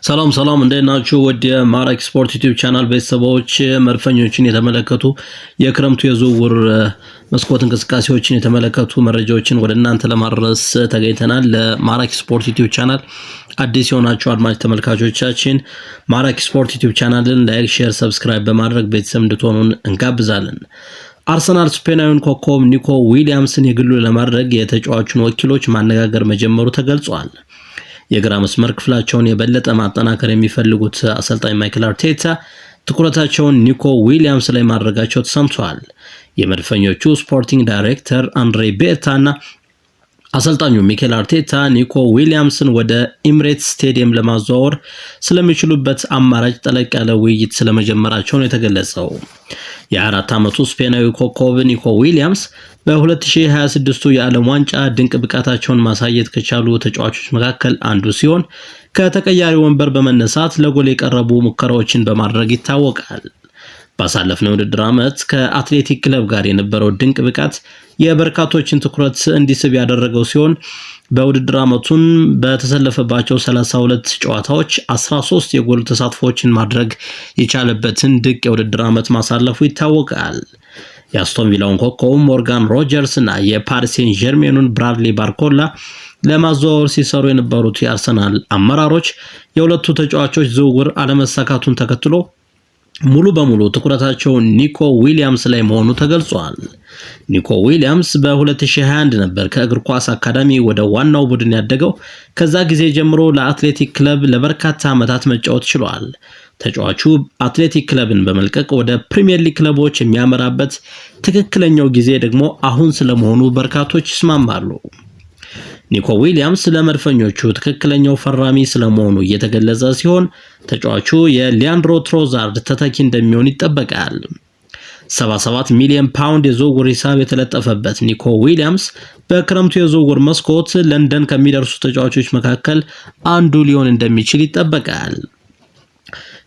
ሰላም እንደናችሁ ወደ ማራኪ ስፖርት ዩቲዩብ ቻናል ቤተሰቦች መድፈኞችን የተመለከቱ የክረምቱ የዝውውር መስኮት እንቅስቃሴዎችን የተመለከቱ መረጃዎችን ወደ እናንተ ለማድረስ ተገኝተናል። ለማራኪ ስፖርት ዩቲዩብ ቻናል አዲስ የሆናችሁ አድማጭ ተመልካቾቻችን ማራኪ ስፖርት ዩቲዩብ ቻናልን ላይክ፣ ሼር፣ ሰብስክራይብ በማድረግ ቤተሰብ እንድትሆኑን እንጋብዛለን። አርሰናል ስፔናዊውን ኮከብ ኒኮ ዊሊያምስን የግሉ ለማድረግ የተጫዋቹን ወኪሎች ማነጋገር መጀመሩ ተገልጿል። የግራ መስመር ክፍላቸውን የበለጠ ማጠናከር የሚፈልጉት አሰልጣኝ ማይክል አርቴታ ትኩረታቸውን ኒኮ ዊሊያምስ ላይ ማድረጋቸው ተሰምቷል። የመድፈኞቹ ስፖርቲንግ ዳይሬክተር አንድሬ ቤርታና አሰልጣኙ ሚኬል አርቴታ ኒኮ ዊሊያምስን ወደ ኤሚሬትስ ስቴዲየም ለማዘዋወር ስለሚችሉበት አማራጭ ጠለቅ ያለ ውይይት ስለመጀመራቸው ነው የተገለጸው። የ24 ዓመቱ ስፔናዊ ኮከብ ኒኮ ዊሊያምስ በ2026 የዓለም ዋንጫ ድንቅ ብቃታቸውን ማሳየት ከቻሉ ተጫዋቾች መካከል አንዱ ሲሆን ከተቀያሪ ወንበር በመነሳት ለጎል የቀረቡ ሙከራዎችን በማድረግ ይታወቃል። ባሳለፍነው ውድድር ዓመት ከአትሌቲክ ክለብ ጋር የነበረው ድንቅ ብቃት የበርካቶችን ትኩረት እንዲስብ ያደረገው ሲሆን በውድድር ዓመቱን በተሰለፈባቸው 32 ጨዋታዎች 13 የጎል ተሳትፎችን ማድረግ የቻለበትን ድንቅ የውድድር ዓመት ማሳለፉ ይታወቃል። የአስቶን ቪላውን ኮከብ ሞርጋን ሮጀርስ እና የፓሪስ ሴን ጀርሜኑን ብራድሊ ባርኮላ ለማዘዋወር ሲሰሩ የነበሩት የአርሰናል አመራሮች የሁለቱ ተጫዋቾች ዝውውር አለመሳካቱን ተከትሎ ሙሉ በሙሉ ትኩረታቸው ኒኮ ዊሊያምስ ላይ መሆኑ ተገልጿል። ኒኮ ዊሊያምስ በ2021 ነበር ከእግር ኳስ አካዳሚ ወደ ዋናው ቡድን ያደገው። ከዛ ጊዜ ጀምሮ ለአትሌቲክ ክለብ ለበርካታ ዓመታት መጫወት ችሏል። ተጫዋቹ አትሌቲክ ክለብን በመልቀቅ ወደ ፕሪሚየር ሊግ ክለቦች የሚያመራበት ትክክለኛው ጊዜ ደግሞ አሁን ስለመሆኑ በርካቶች ይስማማሉ። ኒኮ ዊሊያምስ ለመድፈኞቹ ትክክለኛው ፈራሚ ስለመሆኑ እየተገለጸ ሲሆን ተጫዋቹ የሊያንድሮ ትሮዛርድ ተተኪ እንደሚሆን ይጠበቃል። 77 ሚሊዮን ፓውንድ የዝውውር ሂሳብ የተለጠፈበት ኒኮ ዊሊያምስ በክረምቱ የዝውውር መስኮት ለንደን ከሚደርሱ ተጫዋቾች መካከል አንዱ ሊሆን እንደሚችል ይጠበቃል።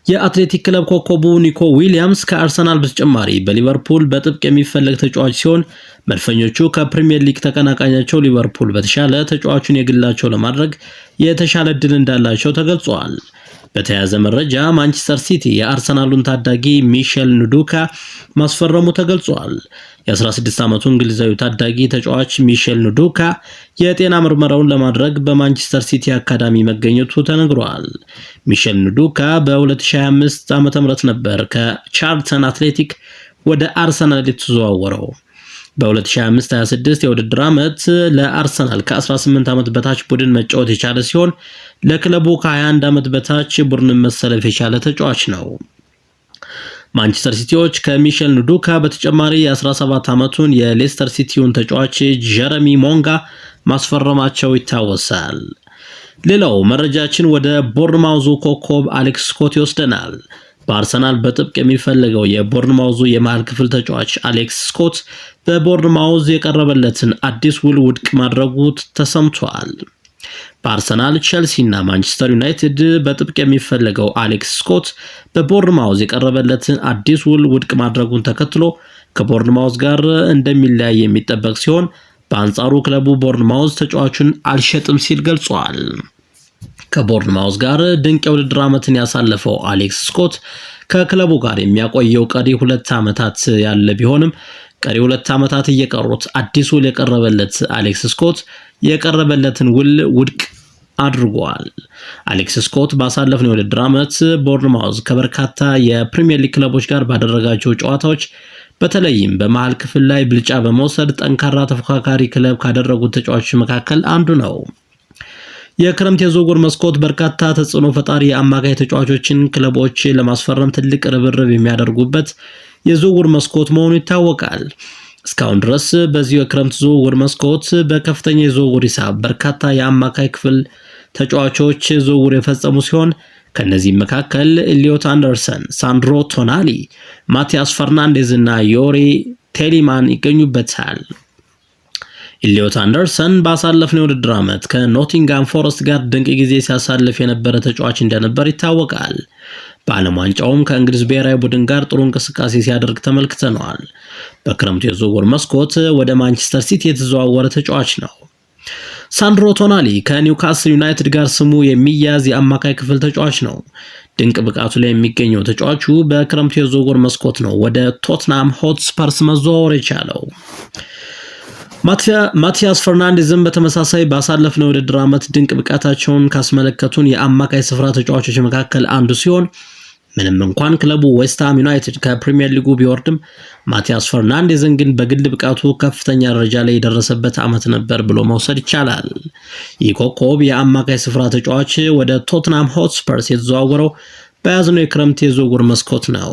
የአትሌቲክ ክለብ ኮከቡ ኒኮ ዊሊያምስ ከአርሰናል በተጨማሪ በሊቨርፑል በጥብቅ የሚፈለግ ተጫዋች ሲሆን መድፈኞቹ ከፕሪሚየር ሊግ ተቀናቃኛቸው ሊቨርፑል በተሻለ ተጫዋቹን የግላቸው ለማድረግ የተሻለ እድል እንዳላቸው ተገልጿል። በተያያዘ መረጃ ማንቸስተር ሲቲ የአርሰናሉን ታዳጊ ሚሼል ኑዱካ ማስፈረሙ ተገልጿል። የ16 ዓመቱ እንግሊዛዊ ታዳጊ ተጫዋች ሚሼል ኑዱካ የጤና ምርመራውን ለማድረግ በማንቸስተር ሲቲ አካዳሚ መገኘቱ ተነግሯል። ሚሼል ኑዱካ በ2025 ዓ.ም ነበር ከቻርልተን አትሌቲክ ወደ አርሰናል የተዘዋወረው። በ2025-26 የውድድር ዓመት ለአርሰናል ከ18 ዓመት በታች ቡድን መጫወት የቻለ ሲሆን ለክለቡ ከ21 ዓመት በታች ቡድን መሰለፍ የቻለ ተጫዋች ነው። ማንቸስተር ሲቲዎች ከሚሼል ኑዱካ በተጨማሪ የ17 ዓመቱን የሌስተር ሲቲውን ተጫዋች ጀረሚ ሞንጋ ማስፈረማቸው ይታወሳል። ሌላው መረጃችን ወደ ቦርንማውዙ ኮከብ አሌክስ ስኮት ይወስደናል። በአርሰናል በጥብቅ የሚፈልገው የቦርንማውዙ የመሃል ክፍል ተጫዋች አሌክስ ስኮት በቦርንማውዝ የቀረበለትን አዲስ ውል ውድቅ ማድረጉ ተሰምቷል። በአርሰናል፣ ቼልሲ እና ማንቸስተር ዩናይትድ በጥብቅ የሚፈልገው አሌክስ ስኮት በቦርንማውዝ የቀረበለትን አዲስ ውል ውድቅ ማድረጉን ተከትሎ ከቦርንማውዝ ጋር እንደሚለያይ የሚጠበቅ ሲሆን በአንጻሩ ክለቡ ቦርንማውዝ ተጫዋቹን አልሸጥም ሲል ገልጿል። ከቦርንማውዝ ጋር ድንቅ የውድድር ዓመትን ያሳለፈው አሌክስ ስኮት ከክለቡ ጋር የሚያቆየው ቀሪ 2 ዓመታት ያለ ቢሆንም ቀሪ 2 ዓመታት እየቀሩት አዲስ ውል የቀረበለት አሌክስ ስኮት የቀረበለትን ውል ውድቅ አድርጓል። አሌክስ ስኮት ባሳለፍነው የውድድር ዓመት ቦርንማውዝ ከበርካታ የፕሪሚየር ሊግ ክለቦች ጋር ባደረጋቸው ጨዋታዎች በተለይም በመሃል ክፍል ላይ ብልጫ በመውሰድ ጠንካራ ተፎካካሪ ክለብ ካደረጉት ተጫዋቾች መካከል አንዱ ነው። የክረምት የዝውውር መስኮት በርካታ ተጽዕኖ ፈጣሪ አማካይ ተጫዋቾችን ክለቦች ለማስፈረም ትልቅ ርብርብ የሚያደርጉበት የዝውውር መስኮት መሆኑ ይታወቃል። እስካሁን ድረስ በዚህ የክረምት ዝውውር መስኮት በከፍተኛ የዝውውር ሂሳብ በርካታ የአማካይ ክፍል ተጫዋቾች ዝውውር የፈጸሙ ሲሆን ከነዚህም መካከል ኤሊዮት አንደርሰን፣ ሳንድሮ ቶናሊ፣ ማቲያስ ፈርናንዴዝ እና ዮሪ ቴሊማን ይገኙበታል። ኤሊዮት አንደርሰን ባሳለፍነው የውድድር ዓመት ከኖቲንጋም ፎረስት ጋር ድንቅ ጊዜ ሲያሳልፍ የነበረ ተጫዋች እንደነበር ይታወቃል። በዓለም ዋንጫውም ከእንግሊዝ ብሔራዊ ቡድን ጋር ጥሩ እንቅስቃሴ ሲያደርግ ተመልክተነዋል። በክረምቱ የዝውውር መስኮት ወደ ማንቸስተር ሲቲ የተዘዋወረ ተጫዋች ነው። ሳንድሮ ቶናሊ ከኒውካስል ዩናይትድ ጋር ስሙ የሚያዝ የአማካይ ክፍል ተጫዋች ነው። ድንቅ ብቃቱ ላይ የሚገኘው ተጫዋቹ በክረምቱ የዝውውር መስኮት ነው ወደ ቶትናም ሆትስፐርስ መዘዋወር የቻለው። ማቲያስ ፈርናንዴዝም በተመሳሳይ ባሳለፍነው የውድድር ዓመት ድንቅ ብቃታቸውን ካስመለከቱን የአማካይ ስፍራ ተጫዋቾች መካከል አንዱ ሲሆን ምንም እንኳን ክለቡ ዌስትሃም ዩናይትድ ከፕሪሚየር ሊጉ ቢወርድም ማቲያስ ፈርናንዴዝን ግን በግል ብቃቱ ከፍተኛ ደረጃ ላይ የደረሰበት ዓመት ነበር ብሎ መውሰድ ይቻላል። ይህ ኮከብ የአማካይ ስፍራ ተጫዋች ወደ ቶትናም ሆትስፐርስ የተዘዋወረው በያዝነው የክረምት የዝውውር መስኮት ነው።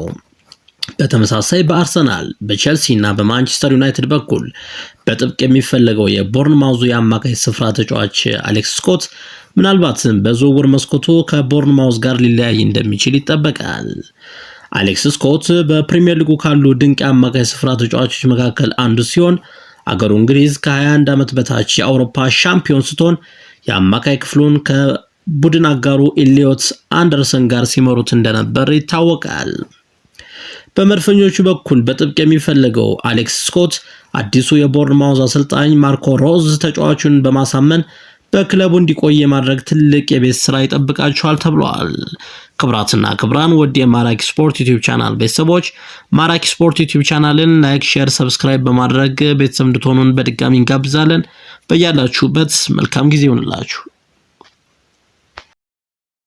በተመሳሳይ በአርሰናል በቼልሲ እና በማንቸስተር ዩናይትድ በኩል በጥብቅ የሚፈለገው የቦርንማውዙ የአማካይ ስፍራ ተጫዋች አሌክስ ስኮት ምናልባትም በዝውውር መስኮቱ ከቦርንማውዝ ጋር ሊለያይ እንደሚችል ይጠበቃል። አሌክስ ስኮት በፕሪሚየር ሊጉ ካሉ ድንቅ የአማካይ ስፍራ ተጫዋቾች መካከል አንዱ ሲሆን አገሩ እንግሊዝ ከ21 ዓመት በታች የአውሮፓ ሻምፒዮን ስትሆን የአማካይ ክፍሉን ከቡድን አጋሩ ኤሊዮት አንደርሰን ጋር ሲመሩት እንደነበር ይታወቃል። በመድፈኞቹ በኩል በጥብቅ የሚፈለገው አሌክስ ስኮት አዲሱ የቦርንማውዝ አሰልጣኝ ማርኮ ሮዝ ተጫዋቹን በማሳመን በክለቡ እንዲቆይ የማድረግ ትልቅ የቤት ስራ ይጠብቃቸዋል ተብሏል። ክብራትና ክብራን ወደ የማራኪ ስፖርት ዩቲዩብ ቻናል ቤተሰቦች ማራኪ ስፖርት ዩቲዩብ ቻናልን ላይክ፣ ሼር፣ ሰብስክራይብ በማድረግ ቤተሰብ እንድትሆኑን በድጋሚ እንጋብዛለን። በያላችሁበት መልካም ጊዜ ይሁንላችሁ።